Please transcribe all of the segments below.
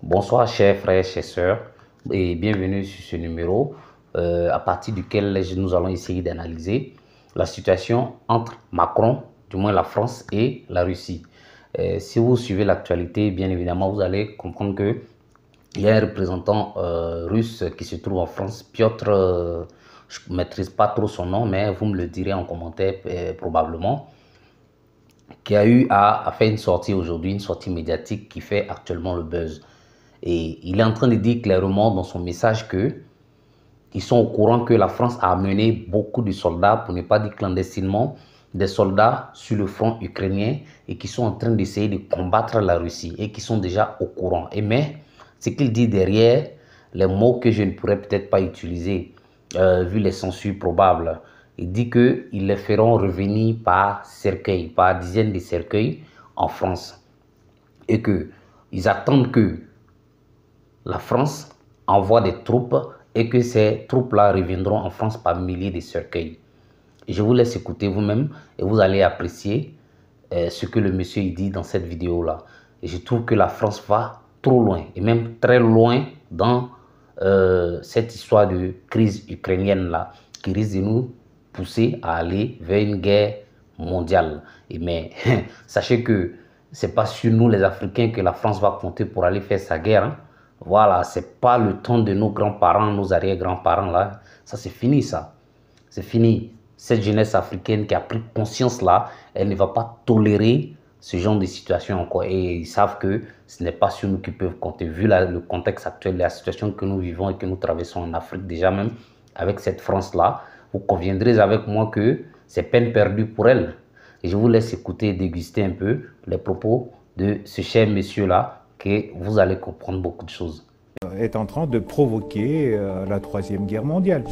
Bonsoir chers frères, chers sœurs et bienvenue sur ce numéro à partir duquel nous allons essayer d'analyser la situation entre Macron, du moins la France et la Russie. Si vous suivez l'actualité, bien évidemment, vous allez comprendre que il y a un représentant russe qui se trouve en France, Piotr, je ne maîtrise pas trop son nom, mais vous me le direz en commentaire probablement, qui a eu à faire une sortie aujourd'hui, une sortie médiatique qui fait actuellement le buzz. Et il est en train de dire clairement dans son message que ils sont au courant que la France a amené beaucoup de soldats, pour ne pas dire clandestinement, des soldats sur le front ukrainien et qui sont en train d'essayer de combattre la Russie et qui sont déjà au courant. Mais ce qu'il dit derrière, les mots que je ne pourrais peut-être pas utiliser, vu les censures probables, il dit qu'ils les feront revenir par cercueil, par dizaines de cercueils en France. Et qu'ils attendent que la France envoie des troupes et que ces troupes-là reviendront en France par milliers de cercueils. Et je vous laisse écouter vous-même et vous allez apprécier ce que le monsieur dit dans cette vidéo-là. Et je trouve que la France va trop loin, et même très loin dans cette histoire de crise ukrainienne-là, qui risque de nous pousser à aller vers une guerre mondiale. Mais sachez que ce n'est pas sur nous les Africains que la France va compter pour aller faire sa guerre. Hein. Voilà, ce n'est pas le temps de nos grands-parents, nos arrière-grands-parents là. Ça, c'est fini, ça. C'est fini. Cette jeunesse africaine qui a pris conscience là, elle ne va pas tolérer ce genre de situation encore. Et ils savent que ce n'est pas sur nous qu'ils peuvent compter. Vu le contexte actuel, la situation que nous vivons et que nous traversons en Afrique, déjà même avec cette France-là, vous conviendrez avec moi que c'est peine perdue pour elle. Et je vous laisse écouter et déguster un peu les propos de ce cher monsieur-là, que vous allez comprendre beaucoup de choses. Est en train de provoquer la Troisième Guerre mondiale.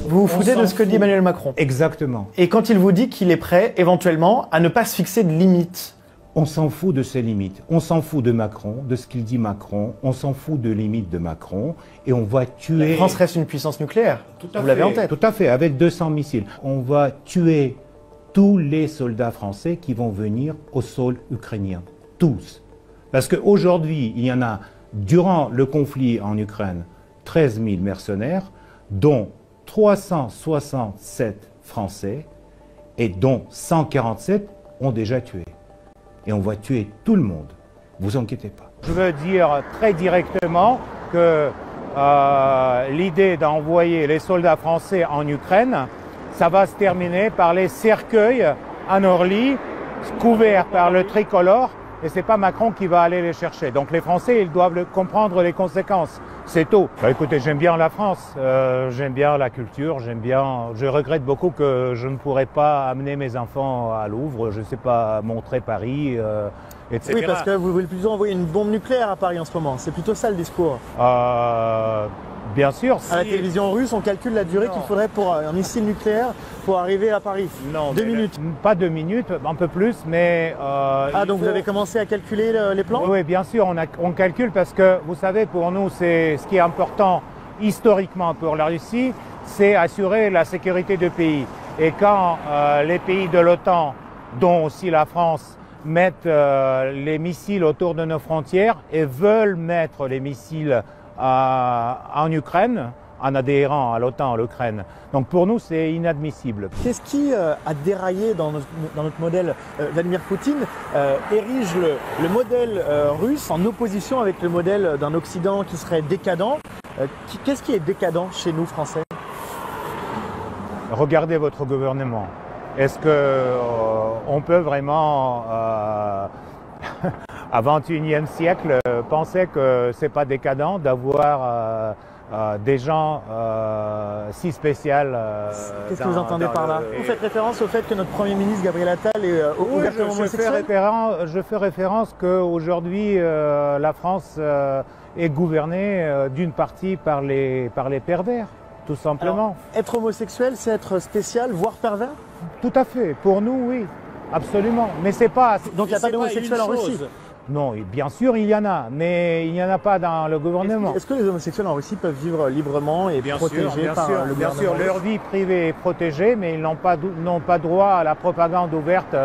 Vous vous foutez de ce que dit Emmanuel Macron. Exactement. Et quand il vous dit qu'il est prêt, éventuellement, à ne pas se fixer de limites. On s'en fout de ses limites. On s'en fout de Macron, de ce qu'il dit Macron. On s'en fout de limites de Macron. Et on va tuer... La France reste une puissance nucléaire. Vous l'avez en tête. Tout à fait, avec 200 missiles. On va tuer tous les soldats français qui vont venir au sol ukrainien. Tous. Parce qu'aujourd'hui, il y en a, durant le conflit en Ukraine, 13 000 mercenaires, dont 367 Français et dont 147 ont déjà tué. Et on va tuer tout le monde. Vous inquiétez pas. Je veux dire très directement que l'idée d'envoyer les soldats français en Ukraine, ça va se terminer par les cercueils en Orly, couverts par le tricolore, et c'est pas Macron qui va aller les chercher. Donc les Français, ils doivent comprendre les conséquences. C'est tout. Bah, écoutez, j'aime bien la France, j'aime bien la culture, je regrette beaucoup que je ne pourrais pas amener mes enfants à Louvre, je ne sais pas montrer Paris, etc. Oui, parce que vous voulez plutôt envoyer une bombe nucléaire à Paris en ce moment. C'est plutôt ça le discours. Bien sûr. À la télévision russe, on calcule la durée qu'il faudrait pour un missile nucléaire pour arriver à Paris. Non. 2 minutes. Pas 2 minutes, un peu plus, mais... donc vous avez commencé à calculer les plans? Oui, bien sûr, on calcule parce que, vous savez, pour nous, c'est ce qui est important historiquement pour la Russie, c'est assurer la sécurité du pays. Et quand les pays de l'OTAN, dont aussi la France, mettent les missiles autour de nos frontières et veulent mettre les missiles en Ukraine, en adhérant à l'OTAN, à l'Ukraine. Donc pour nous, c'est inadmissible. Qu'est-ce qui a déraillé dans notre modèle? Vladimir Poutine érige le modèle russe en opposition avec le modèle d'un Occident qui serait décadent. Qu'est-ce qui est décadent chez nous, Français? Regardez votre gouvernement. Est-ce qu'on peut vraiment... à XXIe siècle, penser que c'est pas décadent d'avoir des gens si spéciaux. Qu'est-ce que vous entendez par là? Vous faites référence au fait que notre Premier ministre Gabriel Attal est ouvertement homosexuel? Je fais référence qu'aujourd'hui la France est gouvernée d'une partie par les pervers, tout simplement. Alors, être homosexuel, c'est être spécial, voire pervers? Tout à fait. Pour nous, oui. Absolument. Mais c'est pas... Donc il n'y a pas d'homosexuels en Russie? Non, bien sûr, il y en a, mais il n'y en a pas dans le gouvernement. Est-ce que les homosexuels en Russie peuvent vivre librement et protégés par le gouvernement? Bien sûr, leur vie privée est protégée, mais ils n'ont pas droit à la propagande ouverte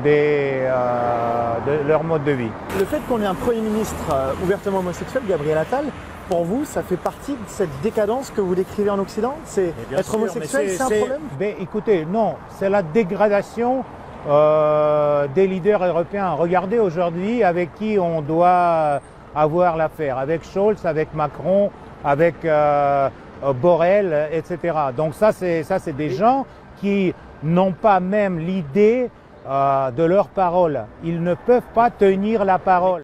de leur mode de vie. Le fait qu'on ait un Premier ministre ouvertement homosexuel, Gabriel Attal, pour vous, ça fait partie de cette décadence que vous décrivez en Occident? C'est être homosexuel, c'est un problème? Écoutez, non, c'est la dégradation des leaders européens. Regardez aujourd'hui avec qui on doit avoir l'affaire, avec Scholz, avec Macron, avec Borrell, etc. Donc ça, c'est des gens qui n'ont pas même l'idée de leur parole. Ils ne peuvent pas tenir la parole.